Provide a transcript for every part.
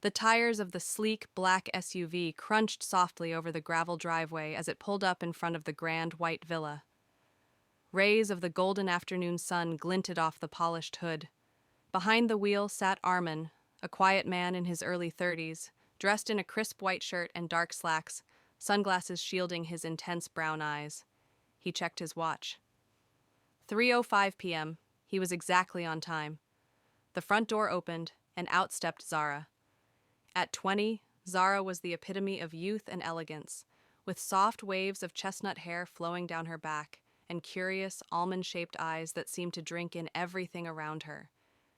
The tires of the sleek, black SUV crunched softly over the gravel driveway as it pulled up in front of the grand white villa. Rays of the golden afternoon sun glinted off the polished hood. Behind the wheel sat Armin, a quiet man in his early 30s, dressed in a crisp white shirt and dark slacks, sunglasses shielding his intense brown eyes. He checked his watch. 3:05 p.m. He was exactly on time. The front door opened, and out stepped Zara. At 20, Zara was the epitome of youth and elegance, with soft waves of chestnut hair flowing down her back and curious, almond-shaped eyes that seemed to drink in everything around her.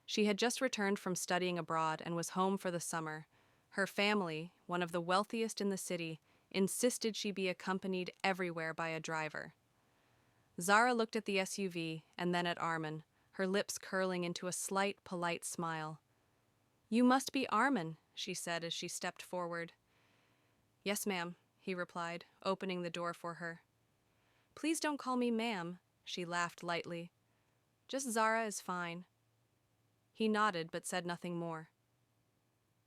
She had just returned from studying abroad and was home for the summer. Her family, one of the wealthiest in the city, insisted she be accompanied everywhere by a driver. Zara looked at the SUV and then at Armin, her lips curling into a slight, polite smile. "You must be Armin," she said as she stepped forward. "Yes, ma'am," he replied, opening the door for her. "Please don't call me ma'am," she laughed lightly. "Just Zara is fine." He nodded but said nothing more.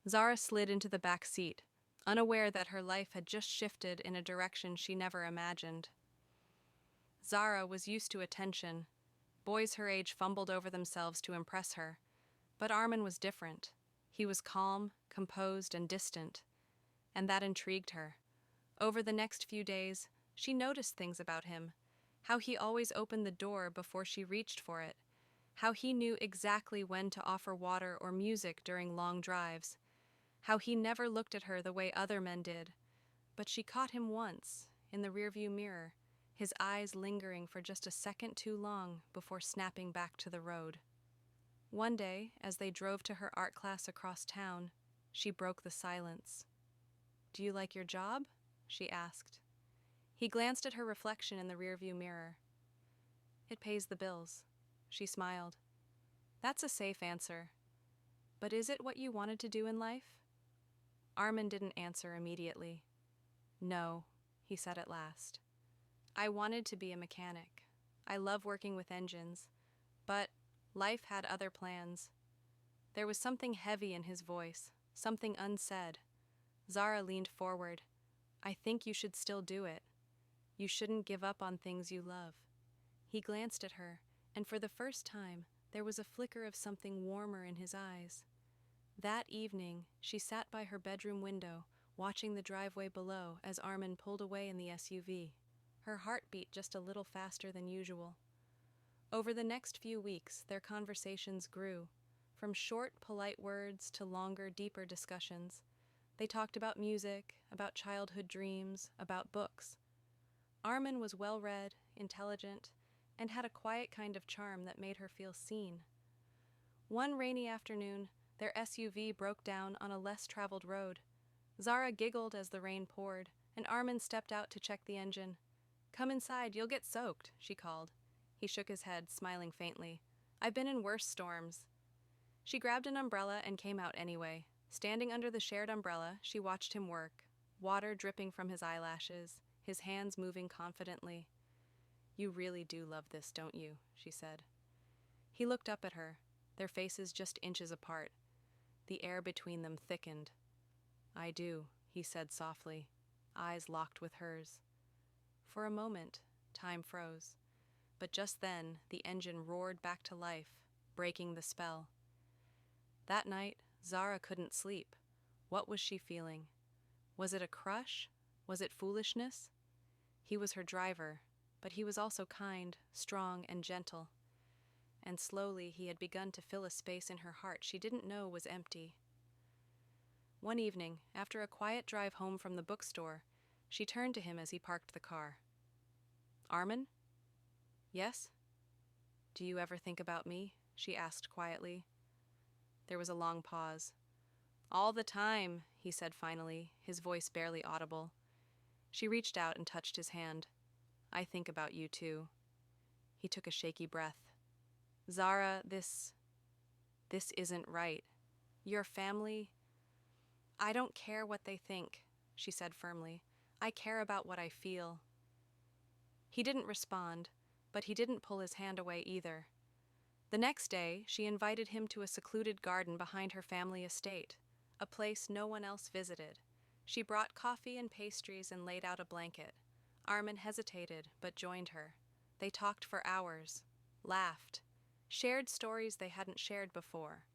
Zara slid into the back seat, unaware that her life had just shifted in a direction she never imagined. Zara was used to attention. Boys her age fumbled over themselves to impress her. But Armin was different. He was calm, composed, and distant, and that intrigued her. Over the next few days, she noticed things about him: how he always opened the door before she reached for it, how he knew exactly when to offer water or music during long drives, how he never looked at her the way other men did. But she caught him once, in the rearview mirror, his eyes lingering for just a second too long before snapping back to the road. One day, as they drove to her art class across town, she broke the silence. "Do you like your job?" she asked. He glanced at her reflection in the rearview mirror. "It pays the bills." She smiled. "That's a safe answer. But is it what you wanted to do in life?" Armin didn't answer immediately. "No," he said at last. "I wanted to be a mechanic. I love working with engines. But life had other plans." There was something heavy in his voice, something unsaid. Zara leaned forward. "I think you should still do it. You shouldn't give up on things you love." He glanced at her, and for the first time, there was a flicker of something warmer in his eyes. That evening, she sat by her bedroom window, watching the driveway below as Armin pulled away in the SUV. Her heart beat just a little faster than usual. Over the next few weeks, their conversations grew, from short, polite words to longer, deeper discussions. They talked about music, about childhood dreams, about books. Armin was well-read, intelligent, and had a quiet kind of charm that made her feel seen. One rainy afternoon, their SUV broke down on a less-traveled road. Zara giggled as the rain poured, and Armin stepped out to check the engine. "Come inside, you'll get soaked," she called. He shook his head, smiling faintly. "I've been in worse storms." She grabbed an umbrella and came out anyway. Standing under the shared umbrella, she watched him work, water dripping from his eyelashes, his hands moving confidently. "You really do love this, don't you?" she said. He looked up at her, their faces just inches apart. The air between them thickened. "I do," he said softly, eyes locked with hers. For a moment, time froze. But just then, the engine roared back to life, breaking the spell. That night, Zara couldn't sleep. What was she feeling? Was it a crush? Was it foolishness? He was her driver, but he was also kind, strong, and gentle. And slowly he had begun to fill a space in her heart she didn't know was empty. One evening, after a quiet drive home from the bookstore, she turned to him as he parked the car. "Armin?" "Yes?" "Do you ever think about me?" she asked quietly. There was a long pause. "All the time," he said finally, his voice barely audible. She reached out and touched his hand. "I think about you too." He took a shaky breath. "Zara, this isn't right. Your family—" "I don't care what they think," she said firmly. "I care about what I feel." He didn't respond, but he didn't pull his hand away either. The next day, she invited him to a secluded garden behind her family estate. a place no one else visited. She brought coffee and pastries and laid out a blanket. Armin hesitated, but joined her. They talked for hours, laughed, shared stories they hadn't shared before.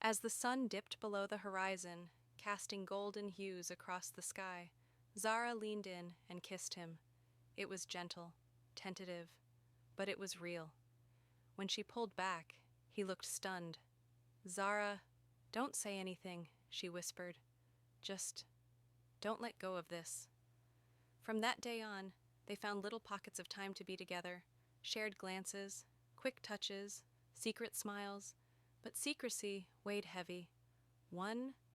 As the sun dipped below the horizon, casting golden hues across the sky, Zara leaned in and kissed him. It was gentle, tentative, but it was real. When she pulled back, he looked stunned. "Zara, don't say anything," she whispered. "Just don't let go of this." From that day on, they found little pockets of time to be together, shared glances, quick touches, secret smiles, but secrecy weighed heavy. One